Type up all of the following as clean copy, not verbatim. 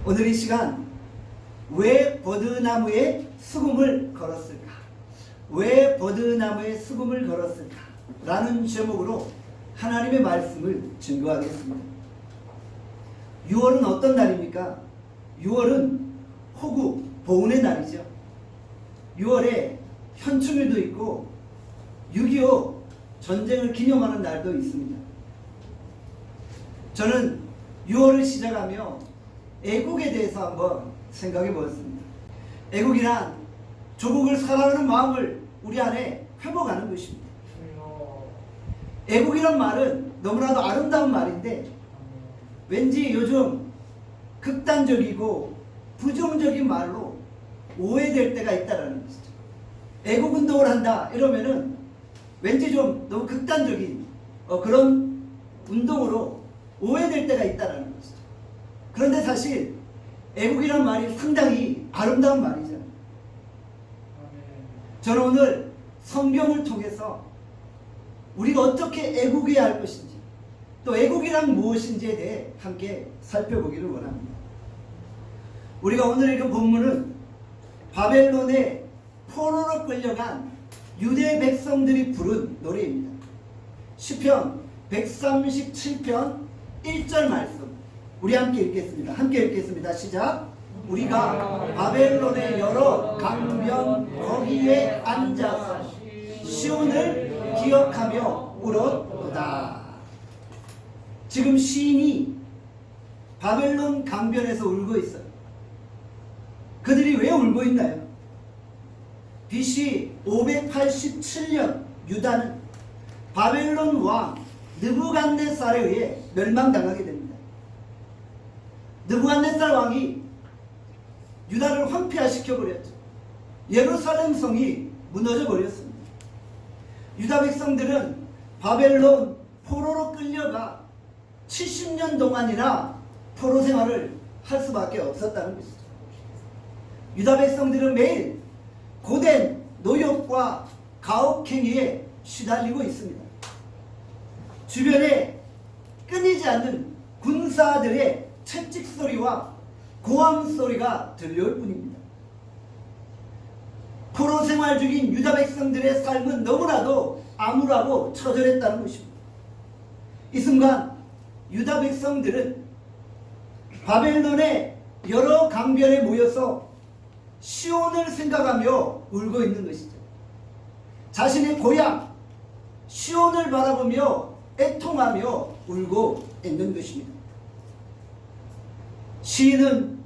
오늘 이 시간 왜 버드나무에 수금을 걸었을까? 왜 버드나무에 수금을 걸었을까? 라는 제목으로 하나님의 말씀을 증거하겠습니다. 6월은 어떤 날입니까? 6월은 호국, 보훈의 날이죠. 6월에 현충일도 있고 6.25 전쟁을 기념하는 날도 있습니다. 저는 6월을 시작하며 애국에 대해서 한번 생각해 보았습니다. 애국이란 조국을 사랑하는 마음을 우리 안에 회복하는 것입니다. 애국이란 말은 너무나도 아름다운 말인데 왠지 요즘 극단적이고 부정적인 말로 오해될 때가 있다는 것이죠. 애국운동을 한다 이러면은 왠지 좀 너무 극단적인 그런 운동으로 오해될 때가 있다는 것이죠. 그런데 사실 애국이란 말이 상당히 아름다운 말이잖아요. 저는 오늘 성경을 통해서 우리가 어떻게 애국해야 할 것인지 또 애국이란 무엇인지에 대해 함께 살펴보기를 원합니다. 우리가 오늘 읽은 본문은 바벨론의 포로로 끌려간 유대 백성들이 부른 노래입니다. 시편 137편 1절 말씀 우리 함께 읽겠습니다. 함께 읽겠습니다. 시작. 우리가 바벨론의 여러 강변 거기에 앉아서 시온을 기억하며 울었도다. 지금 시인이 바벨론 강변에서 울고 있어요. 그들이 왜 울고 있나요? BC 587년 유다는 바벨론 왕 느부갓네살에 의해 멸망당하게 됩니다. 느부갓네살 왕이 유다를 황폐화시켜버렸죠. 예루살렘 성이 무너져 버렸습니다. 유다 백성들은 바벨론 포로로 끌려가 70년 동안이나 포로 생활을 할 수밖에 없었다는 것이죠. 유다 백성들은 매일 고된 노역과 가혹행위에 시달리고 있습니다. 주변에 끊이지 않는 군사들의 채찍 소리와 고함 소리가 들려올 뿐입니다. 포로 생활 중인 유다 백성들의 삶은 너무나도 암울하고 처절했다는 것입니다. 이 순간 유다 백성들은 바벨론의 여러 강변에 모여서 시온을 생각하며 울고 있는 것이죠. 자신의 고향 시온을 바라보며 애통하며 울고 있는 것입니다. 시인은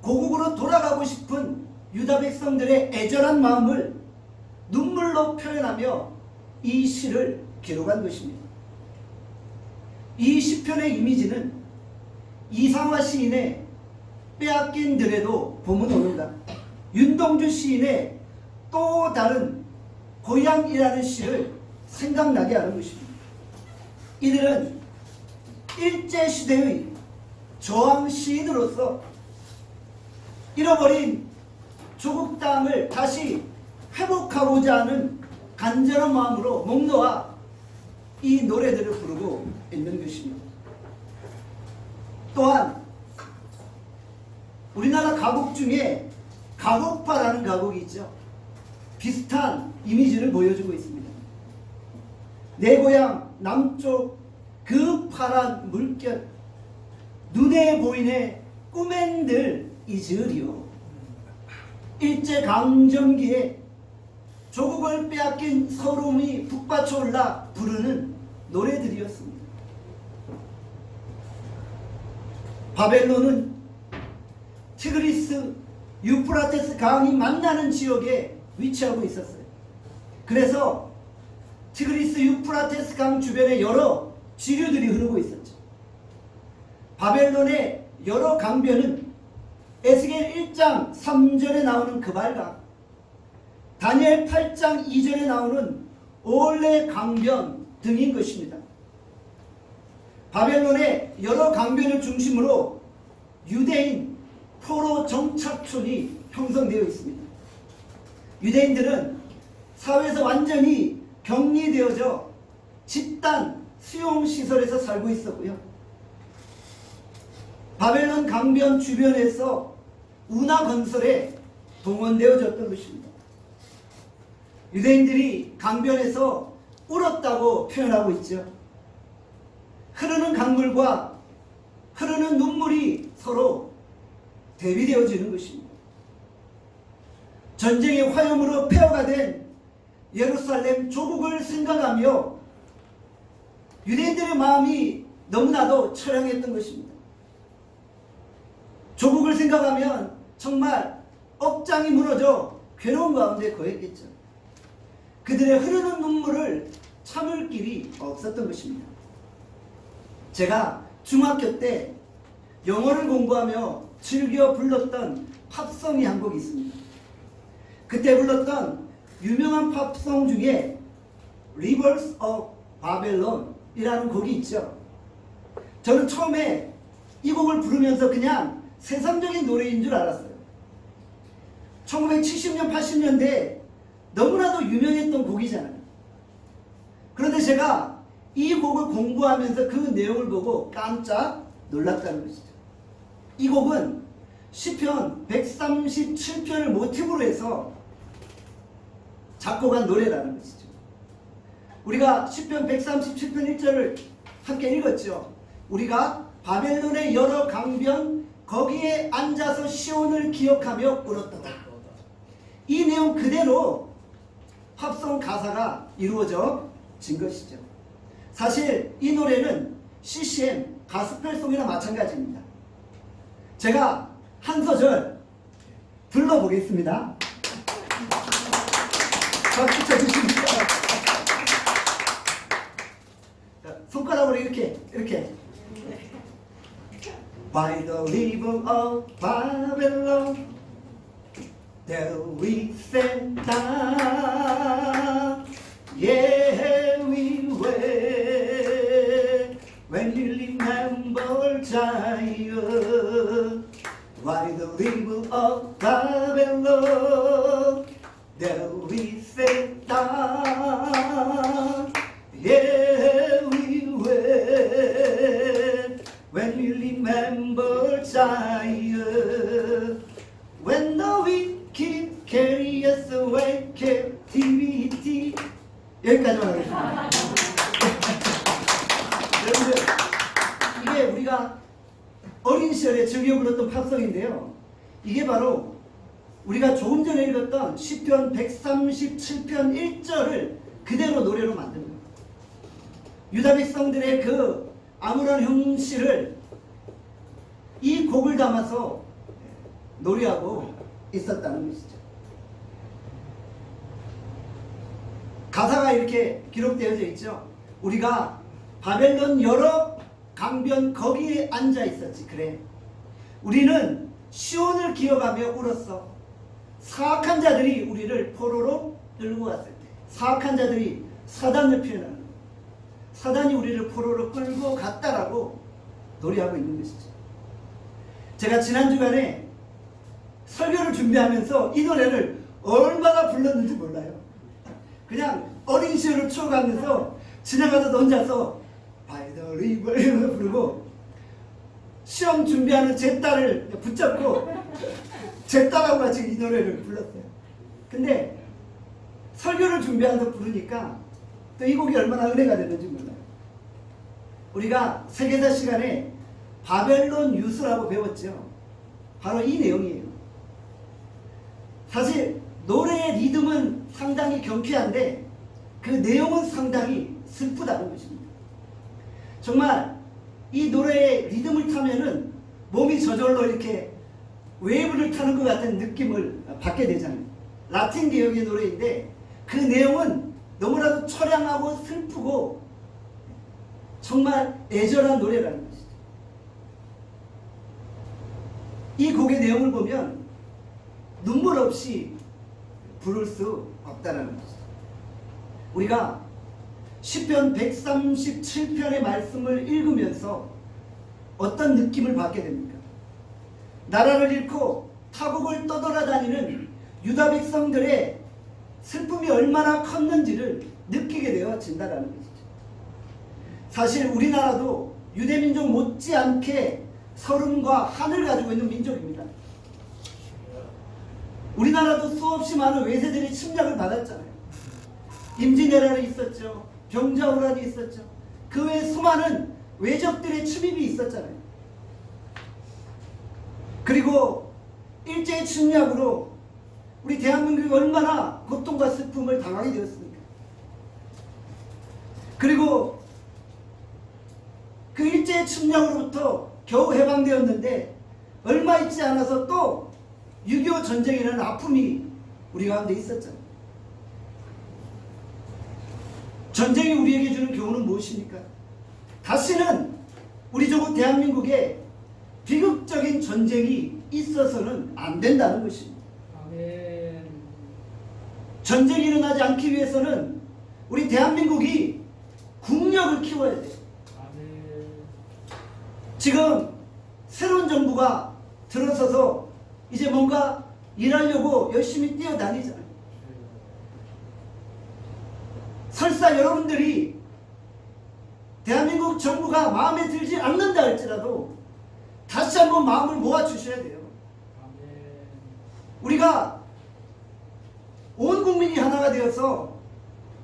고국으로 돌아가고 싶은 유다 백성들의 애절한 마음을 눈물로 표현하며 이 시를 기록한 것입니다. 이 시편의 이미지는 이상화 시인의 빼앗긴 들에도 봄은 오는가, 윤동주 시인의 또 다른 고향이라는 시를 생각나게 하는 것입니다. 이들은 일제시대의 저항 시인으로서 잃어버린 조국 땅을 다시 회복하고자 하는 간절한 마음으로 목 놓아 이 노래들을 부르고 있는 것입니다. 또한 우리나라 가곡 중에 가곡파라는 가곡이 있죠. 비슷한 이미지를 보여주고 있습니다. 내 고향 남쪽 그 파란 물결 눈에 보이네 꿈엔들 잊으리오. 일제강점기에 조국을 빼앗긴 서러움이 북받쳐 올라 부르는 노래들이었습니다. 바벨론은 티그리스 유프라테스 강이 만나는 지역에 위치하고 있었어요. 그래서 티그리스 유프라테스 강 주변에 여러 지류들이 흐르고 있었죠. 바벨론의 여러 강변은 에스겔 1장 3절에 나오는 그발강, 다니엘 8장 2절에 나오는 올레 강변 등인 것입니다. 바벨론의 여러 강변을 중심으로 유대인 포로 정착촌이 형성되어 있습니다. 유대인들은 사회에서 완전히 격리되어져 집단 수용시설에서 살고 있었고요. 바벨론 강변 주변에서 운하 건설에 동원되어졌던 것입니다. 유대인들이 강변에서 울었다고 표현하고 있죠. 흐르는 강물과 흐르는 눈물이 서로 대비되어지는 것입니다. 전쟁의 화염으로 폐허가 된 예루살렘 조국을 생각하며 유대인들의 마음이 너무나도 처량했던 것입니다. 조국을 생각하면 정말 억장이 무너져 괴로운 가운데 거했겠죠. 그들의 흐르는 눈물을 참을 길이 없었던 것입니다. 제가 중학교 때 영어를 공부하며 즐겨 불렀던 팝송이 한 곡이 있습니다. 그때 불렀던 유명한 팝송 중에 Rivers of Babylon 이라는 곡이 있죠. 저는 처음에 이 곡을 부르면서 그냥 세상적인 노래인 줄 알았어요. 1970년, 80년대 너무나도 유명했던 곡이잖아요. 그런데 제가 이 곡을 공부하면서 그 내용을 보고 깜짝 놀랐다는 것이죠. 이 곡은 시편 137편을 모티브로 해서 작곡한 노래라는 것이죠. 우리가 시편 137편 1절을 함께 읽었죠. 우리가 바벨론의 여러 강변 거기에 앉아서 시온을 기억하며 울었도다. 이 내용 그대로 팝송 가사가 이루어진 것이죠. 사실 이 노래는 CCM 가스펠송이나 마찬가지입니다. 제가 한 소절 불러보겠습니다. 박수 쳐주십니다. 손가락으로 이렇게 By the river of Babylon there we sat down, yeah we were, when you remember Zion. By the river of Babylon there we sat down, yeah we were, when we remember Zion. When the wicked carry us away captivity. 여기까지만 하겠습니다. 여러분들, 이게 우리가 어린 시절에 즐겨 불렀던 팝송인데요. 이게 바로 우리가 조금 전에 읽었던 시편 137편 1절을 그대로 노래로 만든 겁니다. 유다 백성들의 그 아무런 형실을 이 곡을 담아서 노래하고 있었다는 것이죠. 가사가 이렇게 기록되어져 있죠. 우리가 바벨론 여러 강변 거기에 앉아 있었지. 그래, 우리는 시온을 기억하며 울었어. 사악한 자들이 우리를 포로로 끌고 갔을 때, 사악한 자들이 사단을 표현하는 거예요. 사단이 우리를 포로로 끌고 갔다라고 노래하고 있는 것이죠. 제가 지난 주간에 설교를 준비하면서 이 노래를 얼마나 불렀는지 몰라요. 그냥 어린 시절을 추억하면서 지나가다 혼자서 By the river 이러면서 부르고, 시험 준비하는 제 딸을 붙잡고 제 딸하고 같이 이 노래를 불렀어요. 근데 설교를 준비하면서 부르니까 또 이 곡이 얼마나 은혜가 됐는지 몰라요. 우리가 세계사 시간에 바벨론 유수라고 배웠죠. 바로 이 내용이에요. 사실 노래의 리듬은 상당히 경쾌한데 그 내용은 상당히 슬프다는 것입니다. 정말 이 노래의 리듬을 타면은 몸이 저절로 이렇게 웨이브를 타는 것 같은 느낌을 받게 되잖아요. 라틴 개혁의 노래인데 그 내용은 너무나도 처량하고 슬프고 정말 애절한 노래라는 것이죠. 이 곡의 내용을 보면 눈물 없이 부를 수 없다는 것이죠. 우리가 시편 137편의 말씀을 읽으면서 어떤 느낌을 받게 됩니까? 나라를 잃고 타국을 떠돌아다니는 유다 백성들의 슬픔이 얼마나 컸는지를 느끼게 되어진다는 것이죠. 사실 우리나라도 유대민족 못지않게 서름과 한을 가지고 있는 민족입니다. 우리나라도 수없이 많은 외세들이 침략을 받았잖아요. 임진왜란이 있었죠. 병자호란이 있었죠. 그 외에 수많은 외적들의 침입이 있었잖아요. 그리고 일제의 침략으로 우리 대한민국이 얼마나 고통과 슬픔을 당하게 되었습니까? 그리고 그 일제의 침략으로부터 겨우 해방되었는데 얼마 있지 않아서 또 6.25 전쟁이라는 아픔이 우리 가운데 있었잖아요. 전쟁이 우리에게 주는 교훈은 무엇입니까? 다시는 우리 조국 대한민국에 비극적인 전쟁이 있어서는 안 된다는 것입니다. 아멘. 전쟁이 일어나지 않기 위해서는 우리 대한민국이 국력을 키워야 돼요. 아멘. 지금 새로운 정부가 들어서서 이제 뭔가 일하려고 열심히 뛰어다니잖아요. 설사 여러분들이 대한민국 정부가 마음에 들지 않는다 할지라도 다시 한번 마음을 모아주셔야 돼요. 우리가 온 국민이 하나가 되어서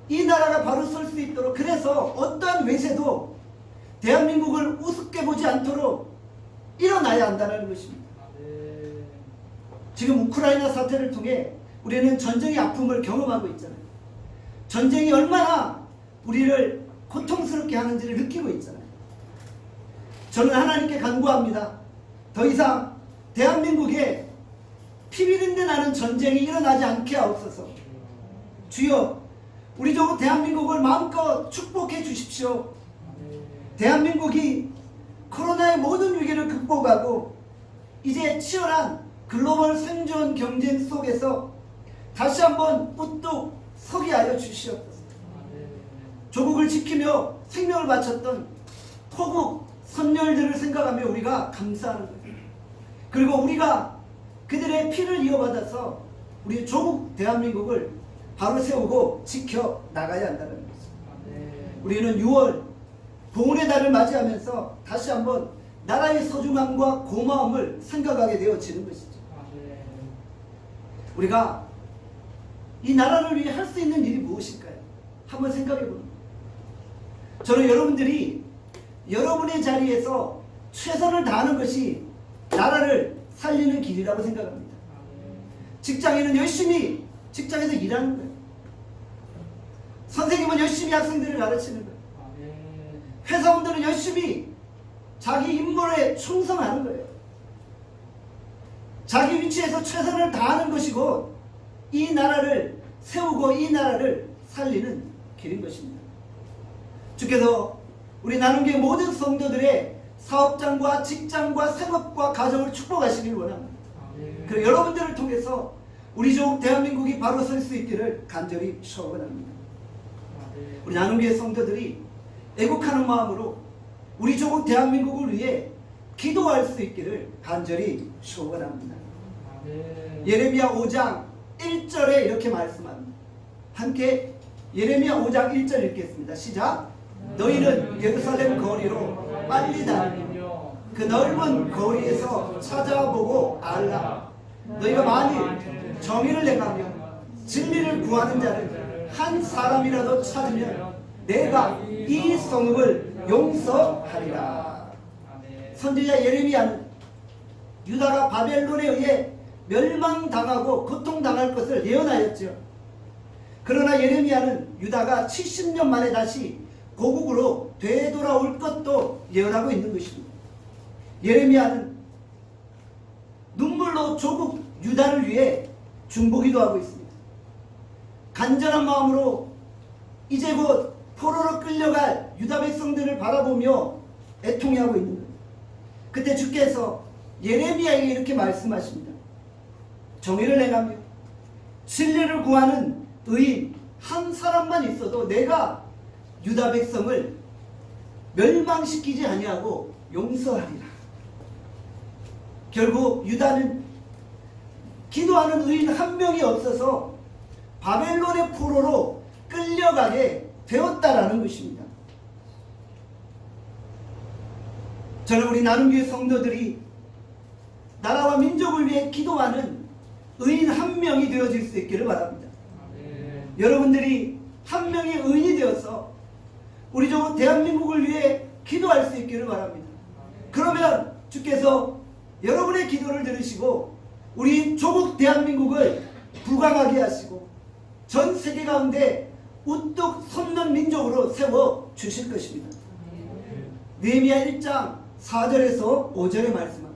이 나라가 바로 설 수 있도록, 그래서 어떠한 외세도 대한민국을 우습게 보지 않도록 일어나야 한다는 것입니다. 지금 우크라이나 사태를 통해 우리는 전쟁의 아픔을 경험하고 있잖아요. 전쟁이 얼마나 우리를 고통스럽게 하는지를 느끼고 있잖아요. 저는 하나님께 간구합니다. 더 이상 대한민국에 피비린내 나는 전쟁이 일어나지 않게 하옵소서. 주여, 우리 조국 대한민국을 마음껏 축복해 주십시오. 대한민국이 코로나의 모든 위기를 극복하고 이제 치열한 글로벌 생존 경쟁 속에서 다시 한번 우뚝 서게 하여 주시옵소서. 조국을 지키며 생명을 바쳤던 토국 선열들을 생각하며 우리가 감사하는 거예요. 그리고 우리가 그들의 피를 이어받아서 우리 조국 대한민국을 바로 세우고 지켜 나가야 한다는 거죠. 우리는 6월 봉헌의 달을 맞이하면서 다시 한번 나라의 소중함과 고마움을 생각하게 되어지는 것이죠. 우리가 이 나라를 위해 할 수 있는 일이 무엇일까요? 한번 생각해 보는 거예요. 저는 여러분들이 여러분의 자리에서 최선을 다하는 것이 나라를 살리는 길이라고 생각합니다. 직장인은 열심히 직장에서 일하는 거예요. 선생님은 열심히 학생들을 가르치는 거예요. 회사원들은 열심히 자기 임무에 충성하는 거예요. 자기 위치에서 최선을 다하는 것이고 이 나라를 세우고 이 나라를 살리는 길인 것입니다. 주께서 우리 나눔교회 모든 성도들의 사업장과 직장과 생업과 가정을 축복하시길 원합니다. 그리고 여러분들을 통해서 우리 조국 대한민국이 바로 설 수 있기를 간절히 소원합니다. 우리 나눔교회 성도들이 애국하는 마음으로 우리 조국 대한민국을 위해 기도할 수 있기를 간절히 소원합니다. 예레미야 5장 1절에 이렇게 말씀합니다. 함께 예레미야 5장 1절 읽겠습니다. 시작. 너희는 예루살렘 거리로 빨리 다니며 그 넓은 거리에서 찾아보고 알라. 너희가 만일 정의를 행하며 진리를 구하는 자를 한 사람이라도 찾으면 내가 이 성읍을 용서하리라. 선지자 예레미야는 유다가 바벨론에 의해 멸망당하고 고통당할 것을 예언하였죠. 그러나 예레미야는 유다가 70년 만에 다시 고국으로 되돌아올 것도 예언하고 있는 것입니다. 예레미야는 눈물로 조국 유다를 위해 중보기도 하고 있습니다. 간절한 마음으로 이제 곧 포로로 끌려갈 유다 백성들을 바라보며 애통해하고 있는 거예요. 그때 주께서 예레미야에게 이렇게 말씀하십니다. 정의를 행하며 진리를 구하는 의인 한 사람만 있어도 내가 유다 백성을 멸망시키지 아니하고 용서하리라. 결국 유다는 기도하는 의인 한 명이 없어서 바벨론의 포로로 끌려가게 되었다라는 것입니다. 저는 우리 나눔교회 성도들이 나라와 민족을 위해 기도하는 의인 한 명이 되어질 수 있기를 바랍니다. 여러분들이 한 명의 의인이 되어서 우리 조국 대한민국을 위해 기도할 수 있기를 바랍니다. 그러면 주께서 여러분의 기도를 들으시고 우리 조국 대한민국을 부강하게 하시고 전 세계 가운데 우뚝 솟는 민족으로 세워 주실 것입니다. 느헤미야 1장 4절에서 5절의 말씀입니다.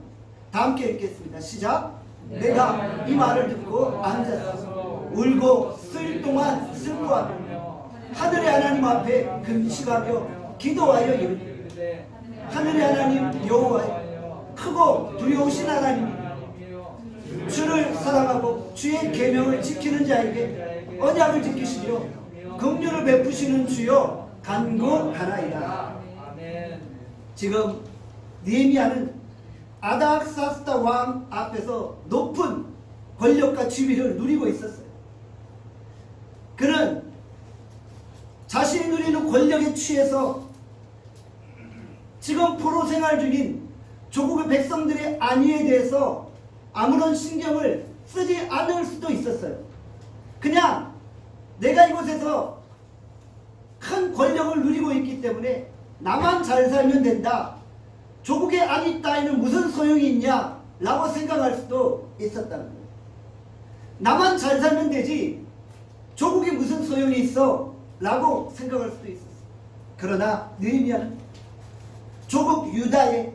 다 함께 읽겠습니다. 시작. 내가 이 말을 듣고 앉아서 울고 수일 동안 슬퍼하며 하늘의 하나님 앞에 금식하며 기도하여 이르되 하늘의 하나님 여호와여 크고 두려우신 하나님이 주를 사랑하고 주의 계명을 지키는 자에게 언약을 지키시며 긍휼을 베푸시는 주여 간구하나이다. 지금 느헤미야는 아닥사스다 왕 앞에서 높은 권력과 지위를 누리고 있었어요. 그는 자신이 누리는 권력에 취해서 지금 포로 생활 중인 조국의 백성들의 안위에 대해서 아무런 신경을 쓰지 않을 수도 있었어요. 그냥 내가 이곳에서 큰 권력을 누리고 있기 때문에 나만 잘 살면 된다. 조국의 안위 따위는 무슨 소용이 있냐? 라고 생각할 수도 있었다는 거예요. 나만 잘 살면 되지 조국이 무슨 소용이 있어? 라고 생각할 수도 있었어요. 그러나 느헤미야는 조국 유다의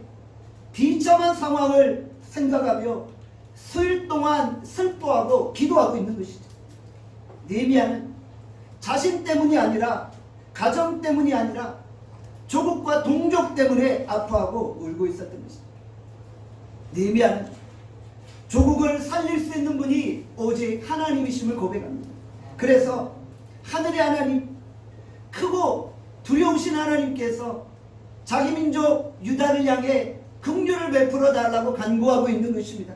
비참한 상황을 생각하며 수일 동안 슬퍼하고 기도하고 있는 것이죠. 느헤미야는 자신 때문이 아니라 가정 때문이 아니라 조국과 동족 때문에 아파하고 울고 있었던 것이죠. 느헤미야는 조국을 살릴 수 있는 분이 오직 하나님이심을 고백합니다. 그래서 하늘의 하나님, 크고 두려우신 하나님께서 자기 민족 유다를 향해 긍휼을 베풀어 달라고 간구하고 있는 것입니다.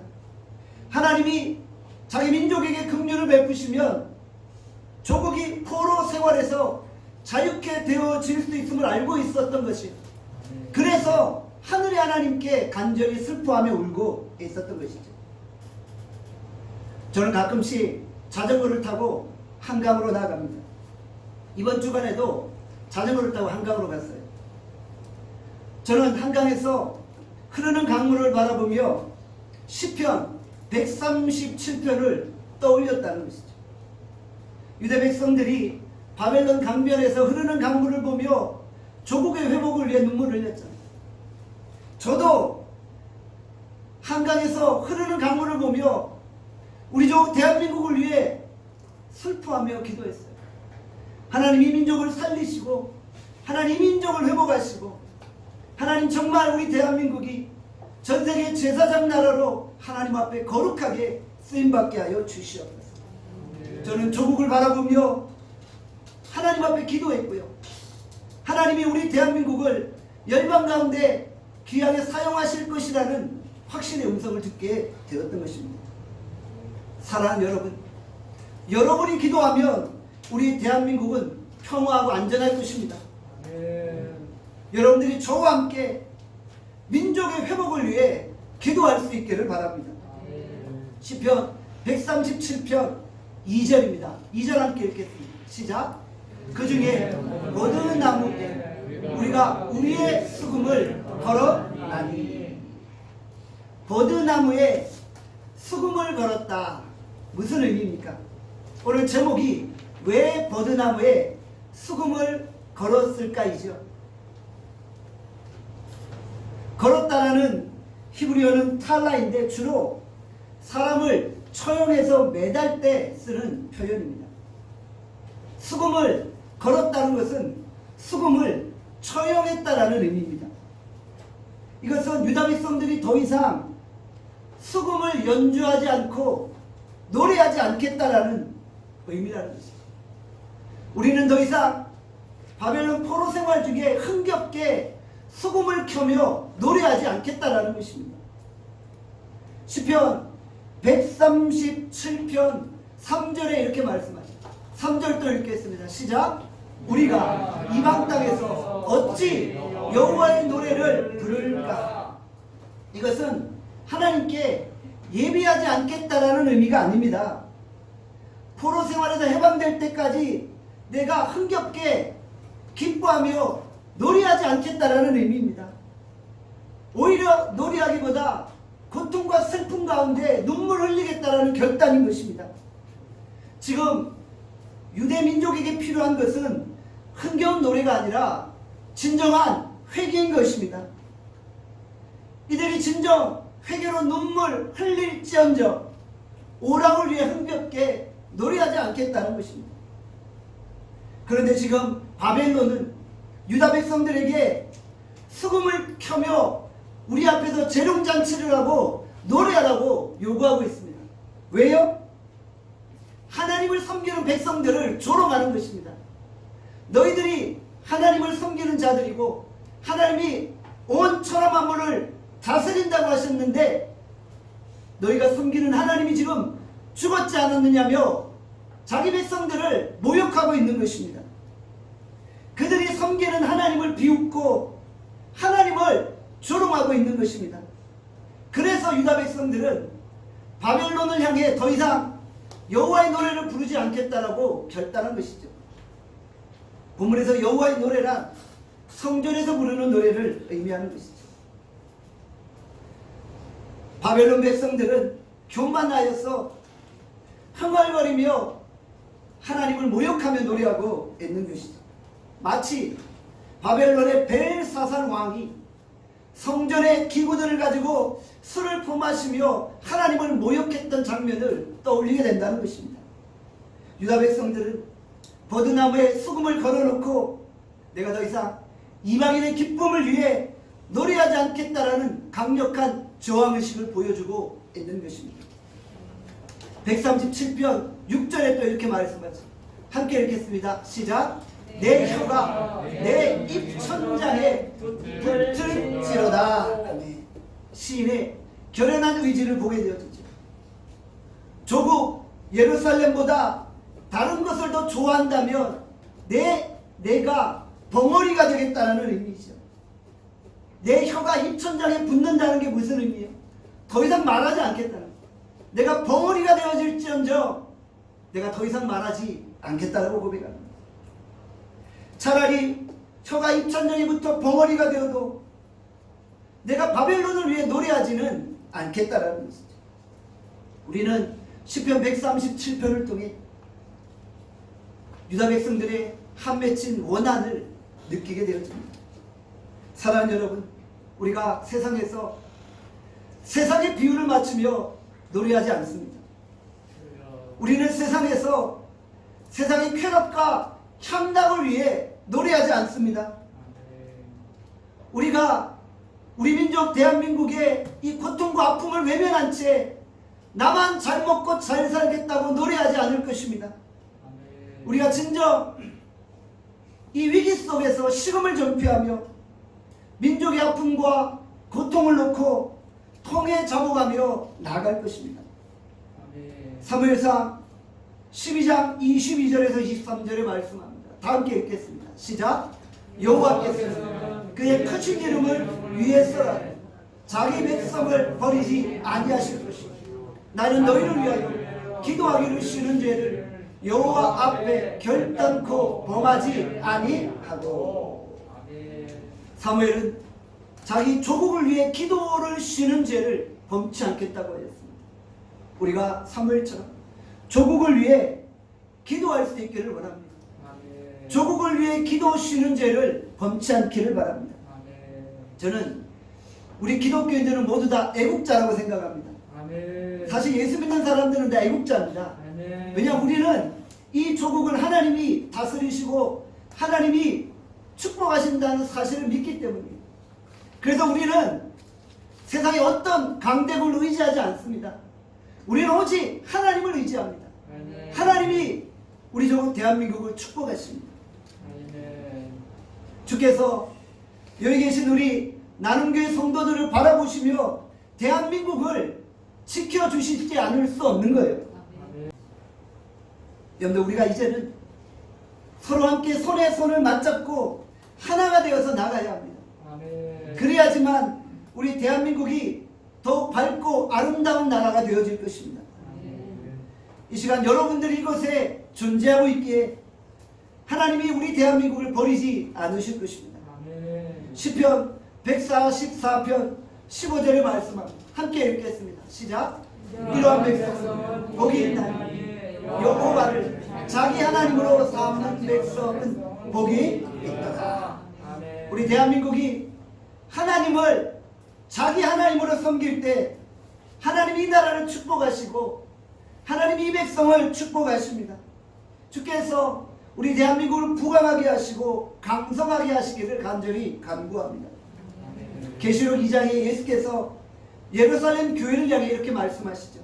하나님이 자기 민족에게 긍휼을 베푸시면 조국이 포로 생활에서 자유케 되어질 수 있음을 알고 있었던 것이에요. 그래서 하늘의 하나님께 간절히 슬퍼하며 울고 있었던 것이죠. 저는 가끔씩 자전거를 타고 한강으로 나갑니다. 이번 주간에도 자전거를 타고 한강으로 갔어요. 저는 한강에서 흐르는 강물을 바라보며 시편 137편을 떠올렸다는 것이죠. 유대 백성들이 바벨론 강변에서 흐르는 강물을 보며 조국의 회복을 위해 눈물을 흘렸잖아요. 저도 한강에서 흐르는 강물을 보며 우리 조국 대한민국을 위해 슬퍼하며 기도했어요. 하나님 이 민족을 살리시고 하나님 이 민족을 회복하시고 하나님 정말 우리 대한민국이 전세계 제사장 나라로 하나님 앞에 거룩하게 쓰임받게 하여 주시옵소서. 저는 조국을 바라보며 하나님 앞에 기도했고요. 하나님이 우리 대한민국을 열방 가운데 귀하게 사용하실 것이라는 확신의 음성을 듣게 되었던 것입니다. 사랑하는 여러분, 여러분이 기도하면 우리 대한민국은 평화하고 안전할 것입니다. 여러분들이 저와 함께 민족의 회복을 위해 기도할 수 있기를 바랍니다. 시편 137편 2절입니다. 2절 함께 읽겠습니다. 시작. 그 중에 모든 나무에 우리가 우리의 수금을 걸었나니. 버드나무에 수금을 걸었다. 무슨 의미입니까? 오늘 제목이 왜 버드나무에 수금을 걸었을까이죠. 걸었다라는 히브리어는 탈라인데 주로 사람을 처형해서 매달 때 쓰는 표현입니다. 수금을 걸었다는 것은 수금을 처형했다라는 의미입니다. 이것은 유다 백성들이 더 이상 수금을 연주하지 않고 노래하지 않겠다라는 의미라는 것입니다. 우리는 더 이상 바벨론 포로 생활 중에 흥겹게 수금을 켜며 노래하지 않겠다라는 것입니다. 시편 137편 3절에 이렇게 말씀하십니다. 3절도 읽겠습니다. 시작. 우리가 이방 땅에서 어찌 여호와의 노래를 부를까? 이것은 하나님께 예비하지 않겠다라는 의미가 아닙니다. 포로 생활에서 해방될 때까지 내가 흥겹게 기뻐하며 노래하지 않겠다라는 의미입니다. 오히려 노래하기보다 고통과 슬픔 가운데 눈물 흘리겠다라는 결단인 것입니다. 지금 유대 민족에게 필요한 것은 흥겨운 노래가 아니라 진정한 회개인 것입니다. 이들이 진정 회개로 눈물 흘릴지언정 오락을 위해 흥겹게 노래하지 않겠다는 것입니다. 그런데 지금 바벨론은 유다 백성들에게 수금을 켜며 우리 앞에서 재롱잔치를 하고 노래하라고 요구하고 있습니다. 왜요? 하나님을 섬기는 백성들을 조롱하는 것입니다. 너희들이 하나님을 섬기는 자들이고 하나님이 온 천하 만물을 다스린다고 하셨는데 너희가 섬기는 하나님이 지금 죽었지 않았느냐며 자기 백성들을 모욕하고 있는 것입니다. 그들이 섬기는 하나님을 비웃고 하나님을 조롱하고 있는 것입니다. 그래서 유다 백성들은 바벨론을 향해 더 이상 여호와의 노래를 부르지 않겠다라고 결단한 것이죠. 본문에서 여호와의 노래란 성전에서 부르는 노래를 의미하는 것이죠. 바벨론 백성들은 교만하여서 흥얼거리며 하나님을 모욕하며 노래하고 있는 것이죠. 마치 바벨론의 벨사살 왕이 성전의 기구들을 가지고 술을 품마시며 하나님을 모욕했던 장면을 떠올리게 된다는 것입니다. 유다 백성들은 버드나무에 수금을 걸어놓고 내가 더 이상 이방인의 기쁨을 위해 노래하지 않겠다라는 강력한 저항의식을 보여주고 있는 것입니다. 137편 6절에 또 이렇게 말씀하죠. 함께 읽겠습니다. 시작. 내 혀가 내 입천장에 붙을지로다. 아멘. 시인의 결연한 의지를 보게 되어지죠. 조국 예루살렘보다 다른 것을 더 좋아한다면 내가 벙어리가 되겠다는 의미죠. 내 혀가 입천장에 붙는다는 게 무슨 의미예요? 더 이상 말하지 않겠다는 거예요. 내가 벙어리가 되어질지언정 내가 더 이상 말하지 않겠다라고 고백합니다. 차라리 혀가 입천장에 붙어 벙어리가 되어도 내가 바벨론을 위해 노래하지는 않겠다라는 것이죠. 우리는 시편 137편을 통해 유다 백성들의 한 맺힌 원한을 느끼게 되어집니다. 사랑하는 여러분, 우리가 세상에서 세상의 비율을 맞추며 노래하지 않습니다. 우리는 세상에서 세상의 쾌락과 향락을 위해 노래하지 않습니다. 우리가 우리 민족 대한민국의 이 고통과 아픔을 외면한 채 나만 잘 먹고 잘 살겠다고 노래하지 않을 것입니다. 우리가 진정 이 위기 속에서 식음을 전폐하며 민족의 아픔과 고통을 놓고 통에 잡아가며 나아갈 것입니다. 사무엘상 12장 22절에서 23절에 말씀합니다. 다 함께 읽겠습니다. 시작. 여호와께서는 그의 크신 이름을 위해서 자기 백성을 버리지 아니하실 것이요 나는 너희를 위하여 기도하기를 쉬는 죄를 여호와 앞에 결단코 범하지 아니하고. 사무엘은 자기 조국을 위해 기도를 쉬는 죄를 범치 않겠다고 했습니다. 우리가 사무엘처럼 조국을 위해 기도할 수 있기를 원합니다. 조국을 위해 기도 쉬는 죄를 범치 않기를 바랍니다. 저는 우리 기독교인들은 모두 다 애국자라고 생각합니다. 사실 예수 믿는 사람들은 다 애국자입니다. 왜냐하면 우리는 이 조국을 하나님이 다스리시고 하나님이 축복하신다는 사실을 믿기 때문이에요. 그래서 우리는 세상의 어떤 강대국을 의지하지 않습니다. 우리는 오직 하나님을 의지합니다. 하나님이 우리 조국 대한민국을 축복하십니다. 주께서 여기 계신 우리 나눔교회 성도들을 바라보시며 대한민국을 지켜주시지 않을 수 없는 거예요. 여러분들, 우리가 이제는 서로 함께 손에 손을 맞잡고 하나가 되어서 나가야 합니다. 그래야지만 우리 대한민국이 더욱 밝고 아름다운 나라가 되어질 것입니다. 이 시간 여러분들이 이곳에 존재하고 있기에 하나님이 우리 대한민국을 버리지 않으실 것입니다. 시편 144편 15절의 말씀을 함께 읽겠습니다. 시작. 이러한 백성은 복이 있나니 여호와를 자기 하나님으로 삼는 백성은 복이 있다. 우리 대한민국이 하나님을 자기 하나님으로 섬길 때 하나님이 이 나라를 축복하시고 하나님이 이 백성을 축복하십니다. 주께서 우리 대한민국을 부강하게 하시고 강성하게 하시기를 간절히 간구합니다. 계시록 2장에 예수께서 예루살렘 교회를 향해 이렇게 말씀하시죠.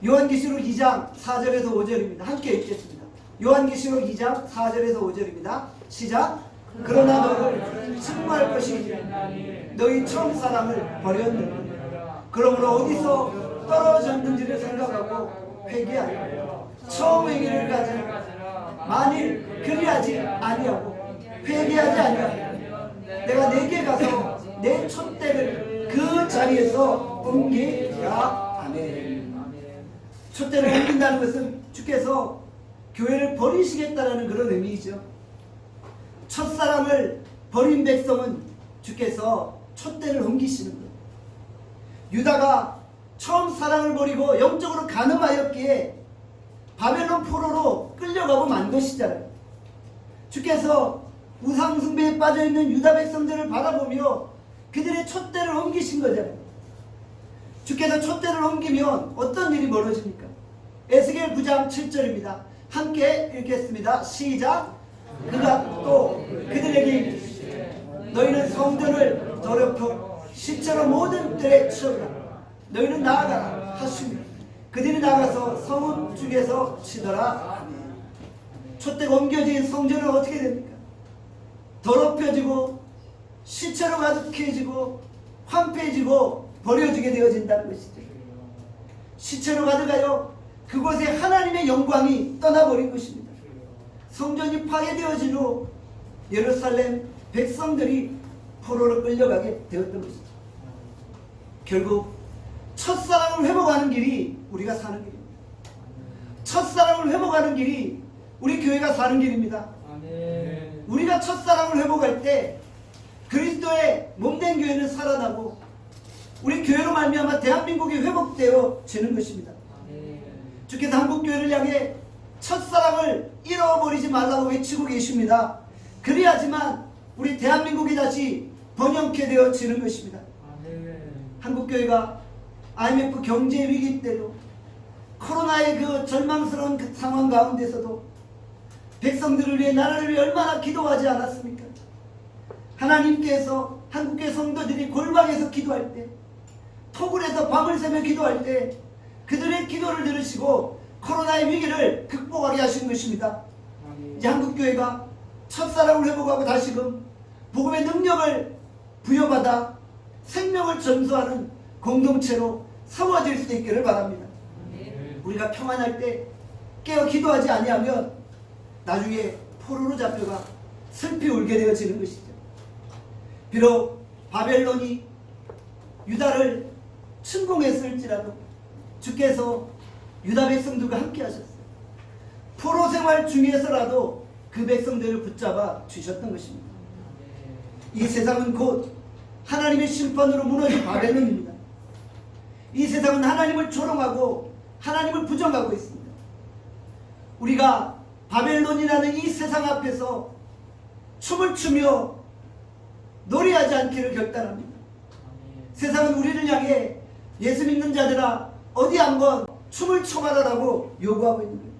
요한계시록 2장 4절에서 5절입니다. 함께 읽겠습니다. 요한계시록 2장 4절에서 5절입니다. 시작. 그러나 너를 증거할 것이 너희 처음 사랑을 버렸느니 그러므로 어디서 떨어졌는지를 생각하고 회개하여 처음 행위를 가지라. 만일 그리하지 아니하고 회개하지 아니하면 내가 내게 가서 내 촛대를 그 자리에서 옮기라. 아멘. 촛대를 옮긴다는 것은 주께서 교회를 버리시겠다라는 그런 의미이죠. 첫사랑을 버린 백성은 주께서 촛대를 옮기시는 거예요. 유다가 처음 사랑을 버리고 영적으로 간음하였기에 바벨론 포로로 끌려가고 만 것이잖아요. 주께서 우상숭배에 빠져있는 유다 백성들을 바라보며 그들의 촛대를 옮기신 거잖아요. 주께서 촛대를 옮기면 어떤 일이 벌어집니까? 에스겔 9장 7절입니다. 함께 읽겠습니다. 시작. 그가 또 그들에게 이르시되 너희는 성전을 더럽혀 실제로 모든 뜰에 치우라. 너희는 나아가라 하시니 그들이 나가서 성읍 중에서 치더라. 촛대가 옮겨진 성전은 어떻게 됩니까? 더럽혀지고 시체로 가득해지고 황폐해지고 버려지게 되어진다는 것이죠. 시체로 가득하여 그곳에 하나님의 영광이 떠나버린 것입니다. 성전이 파괴되어진 후 예루살렘 백성들이 포로로 끌려가게 되었던 것이죠. 결국 첫사랑을 회복하는 길이 우리가 사는 길입니다. 첫사랑을 회복하는 길이 우리 교회가 사는 길입니다. 우리가 첫사랑을 회복할 때 그리스도의 몸된 교회는 살아나고 우리 교회로 말미암아 대한민국이 회복되어지는 것입니다. 주께서 한국교회를 향해 첫사랑을 잃어버리지 말라고 외치고 계십니다. 그래야지만 우리 대한민국이 다시 번영케 되어지는 것입니다. 한국교회가 IMF 경제 위기 때도 코로나의 그 절망스러운 그 상황 가운데서도 백성들을 위해 나라를 위해 얼마나 기도하지 않았습니까? 하나님께서 한국교회 성도들이 골방에서 기도할 때 토굴에서 밤을 새며 기도할 때 그들의 기도를 들으시고 코로나의 위기를 극복하게 하신 것입니다. 이제 한국교회가 첫사랑을 회복하고 다시금 복음의 능력을 부여받아 생명을 전수하는 공동체로 세워질 수 있기를 바랍니다. 우리가 평안할 때 깨어 기도하지 아니하면 나중에 포로로 잡혀가 슬피 울게 되어지는 것이죠. 비록 바벨론이 유다를 침공했을지라도 주께서 유다 백성들과 함께 하셨어요. 포로 생활 중에서라도 그 백성들을 붙잡아 주셨던 것입니다. 이 세상은 곧 하나님의 심판으로 무너진 바벨론입니다. 이 세상은 하나님을 조롱하고 하나님을 부정하고 있습니다. 우리가 바벨론이라는 이 세상 앞에서 춤을 추며 노래하지 않기를 결단합니다. 세상은 우리를 향해 예수 믿는 자들아 어디 한번 춤을 춰봐라라고 요구하고 있는 거예요.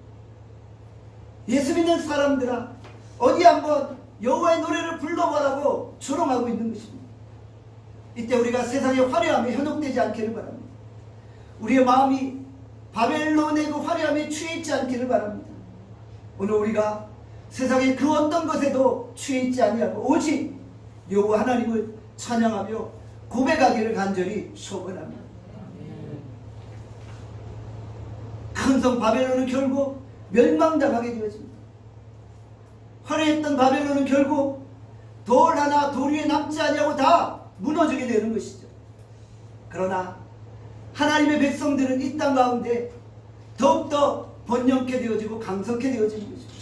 예수 믿는 사람들아 어디 한번 여호와의 노래를 불러봐라고 조롱하고 있는 것입니다. 이때 우리가 세상의 화려함에 현혹되지 않기를 바랍니다. 우리의 마음이 바벨론의 그 화려함에 취해 있지 않기를 바랍니다. 오늘 우리가 세상의 그 어떤 것에도 취해 있지 아니하고 오직 여호와 하나님을 찬양하며 고백하기를 간절히 소원합니다. 큰 성 바벨론은 결국 멸망당하게 되어집니다. 화려했던 바벨론은 결국 돌 하나 돌 위에 남지 아니하고 다 무너지게 되는 것이죠. 그러나 하나님의 백성들은 이 땅 가운데 더욱더 번영케 되어지고 강성케 되어지는 것입니다.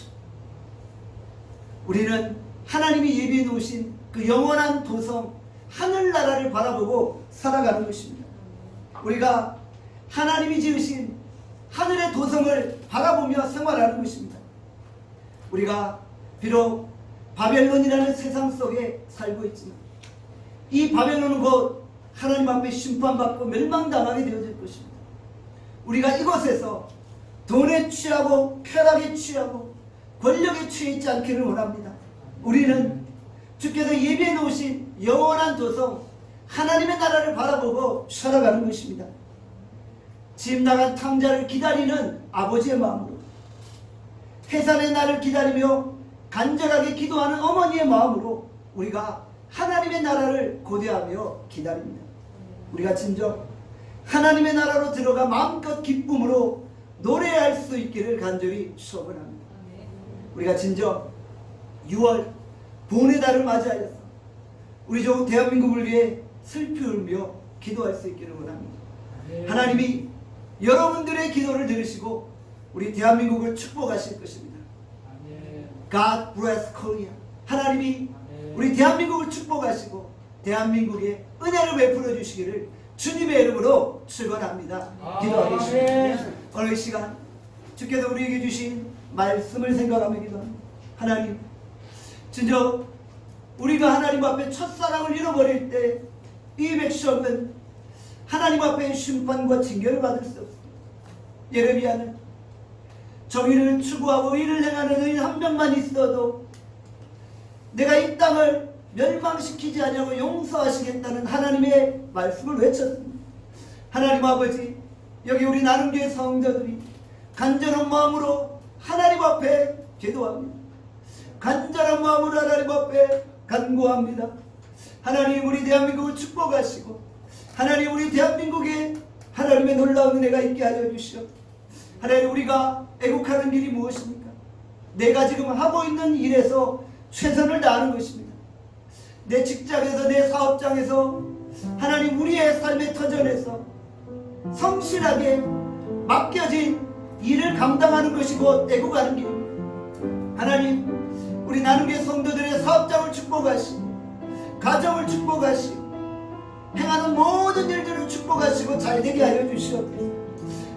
우리는 하나님이 예비해 놓으신 그 영원한 도성 하늘나라를 바라보고 살아가는 것입니다. 우리가 하나님이 지으신 하늘의 도성을 바라보며 생활하는 것입니다. 우리가 비록 바벨론이라는 세상 속에 살고 있지만 이 바벨론은 곧 하나님 앞에 심판받고 멸망당하게 되어질 것입니다. 우리가 이곳에서 돈에 취하고 쾌락에 취하고 권력에 취해 있지 않기를 원합니다. 우리는 주께서 예비해 놓으신 영원한 도성 하나님의 나라를 바라보고 살아가는 것입니다. 집 나간 탕자를 기다리는 아버지의 마음으로, 해산의 날을 기다리며 간절하게 기도하는 어머니의 마음으로 우리가 하나님의 나라를 고대하며 기다립니다. 우리가 진정 하나님의 나라로 들어가 마음껏 기쁨으로 노래할 수 있기를 간절히 소원합니다. 우리가 진정 6월 보훈의 달을 맞이하여서 우리 좋은 대한민국을 위해 슬피 울며 기도할 수 있기를 원합니다. 하나님이 여러분들의 기도를 들으시고 우리 대한민국을 축복하실 것입니다. God bless Korea. 하나님이 우리 대한민국을 축복하시고 대한민국에 은혜를 베풀어 주시기를 주님의 이름으로 축원합니다. 기도하겠습니다. 오늘 시간 주께서 우리에게 주신 말씀을 생각하며 기도합니다. 하나님, 진정 우리가 하나님 앞에 첫사랑을 잃어버릴 때 이 백성은 하나님 앞에 심판과 징계를 받을 수 없습니다. 예레미야는 정의를 추구하고 의를 행하는 의인 한 명만 있어도 내가 이 땅을 멸망시키지 아니하고 용서하시겠다는 하나님의 말씀을 외쳤습니다. 하나님 아버지, 여기 우리 나눔교회 성도들이 간절한 마음으로 하나님 앞에 기도합니다. 간절한 마음으로 하나님 앞에 간구합니다. 하나님, 우리 대한민국을 축복하시고 하나님, 우리 대한민국에 하나님의 놀라운 은혜가 있게 하여 주시옵소서. 하나님, 우리가 애국하는 일이 무엇입니까? 내가 지금 하고 있는 일에서 최선을 다하는 것입니다. 내 직장에서, 내 사업장에서, 하나님, 우리의 삶의 터전에서 성실하게 맡겨진 일을 감당하는 것이 곧 애국하는 길입니다. 하나님, 우리 나눔교회 성도들의 사업장을 축복하시고 가정을 축복하시고 행하는 모든 일들을 축복하시고 잘되게 하여 주시옵소서.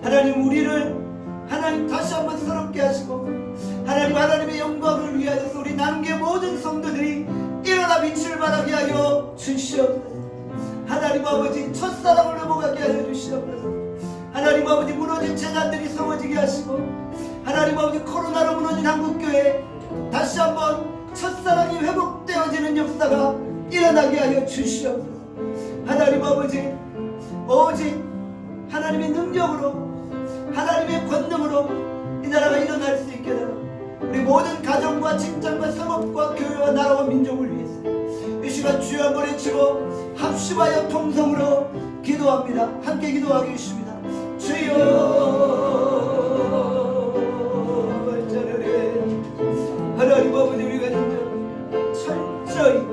하나님, 우리를 하나님 다시 한번 새롭게 하시고 하나님, 하나님의 영광을 위하여서 우리 나눔교회 모든 성도들이 일어나 빛을 발하게 하여 주시옵소서. 하나님 아버지, 첫사랑을 회복하게 하여 주시옵소서. 하나님 아버지, 무너진 재단들이 세워지게 하시고 하나님 아버지, 코로나로 무너진 한국교회 다시 한번 첫사랑이 회복되어지는 역사가 일어나게 하여 주시옵소서. 하나님 아버지, 오직 하나님의 능력으로 하나님의 권능으로 이 나라가 일어날 수 있게 되라. 우리 모든 가정과 직장과 상업과 교회와 나라와 민족을 위해서 이 시간 주여 한번 외치고 합심하여 통성으로 기도합니다. 함께 기도하겠습니다. 주여, 하나님 아버지, 우리가 철저히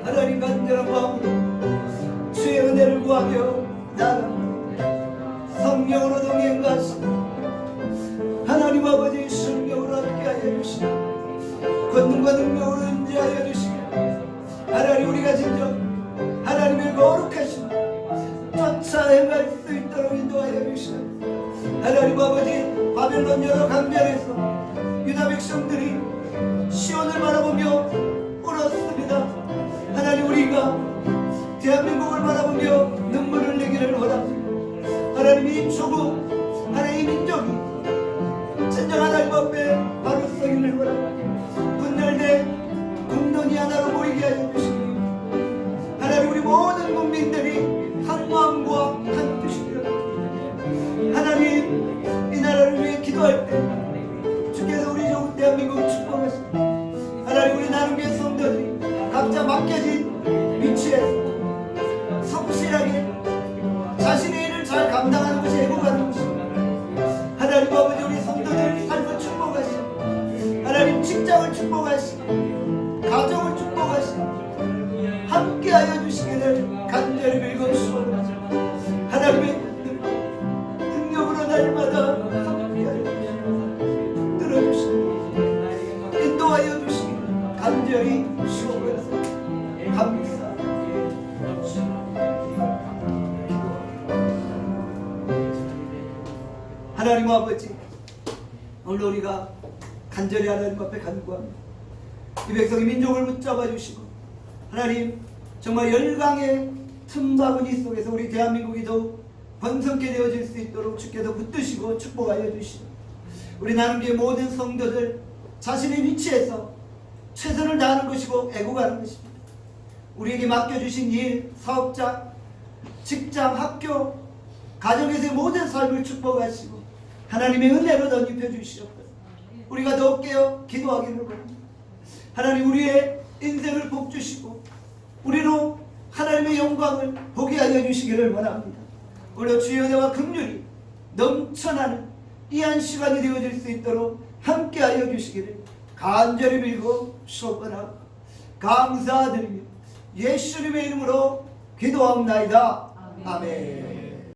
하나님 간절한 마음으로 주의 은혜를 구하며 나아갑니다. 성령으로 동행하시고 하나님 아버지 성령으로 함께하여 주시고 권능과 능력으로 임재하여 주시고 하나님, 우리가 진정 하나님의 거룩하신 쫓아 행할 수 있도록 인도하여 주시고 하나님 아버지, 바벨론 여러 강변에서 유다 백성들이 시온을 바라보며 울었습니다. 하나님, 우리가 대한민국을 바라보며 눈물을 내기를 원합니다. 하나님, 이 조국, 하나님, 이 민족이 진정 하나님 앞에 바로 서기를 원합니다. 분열된 국론이 하나로 모이게 하여 주시기 하나님, 우리 모든 국민들이 한 마음과 한 뜻이 되어 하나님, 이 나라를 위해 기도할 때 주께서 우리 좋은 대한민국을 축복하십니다. 하나님, 우리 나눔교회 성도들이 각자 맡겨진 위치에서 성실하게 자신의 일을 잘 감당하는 것이 애국하는 것입니다. 하나님, 하나님 아버지, 오늘 우리가 간절히 하나님 앞에 간구합니다. 이 백성의 민족을 붙잡아 주시고 하나님 정말 열강의 틈바구니 속에서 우리 대한민국이 더욱 번성케 되어질 수 있도록 주께서 붙드시고 축복하여 주시고 우리 나눔교회 모든 성도들 자신의 위치에서 최선을 다하는 것이고 애국하는 것입니다. 우리에게 맡겨주신 일, 사업장, 직장, 학교, 가정에서의 모든 삶을 축복하시고 하나님의 은혜로 덧입혀 주시옵소서. 우리가 더 깨어 기도하기를 원합니다. 하나님 우리의 인생을 복주시고 우리로 하나님의 영광을 보게 하여 주시기를 원합니다. 오늘 주의 은혜와 긍휼이 넘쳐나는 이 한 시간이 되어질 수 있도록 함께하여 주시기를 간절히 빌고 소원하고 감사드리며 예수님의 이름으로 기도합나이다. 아멘.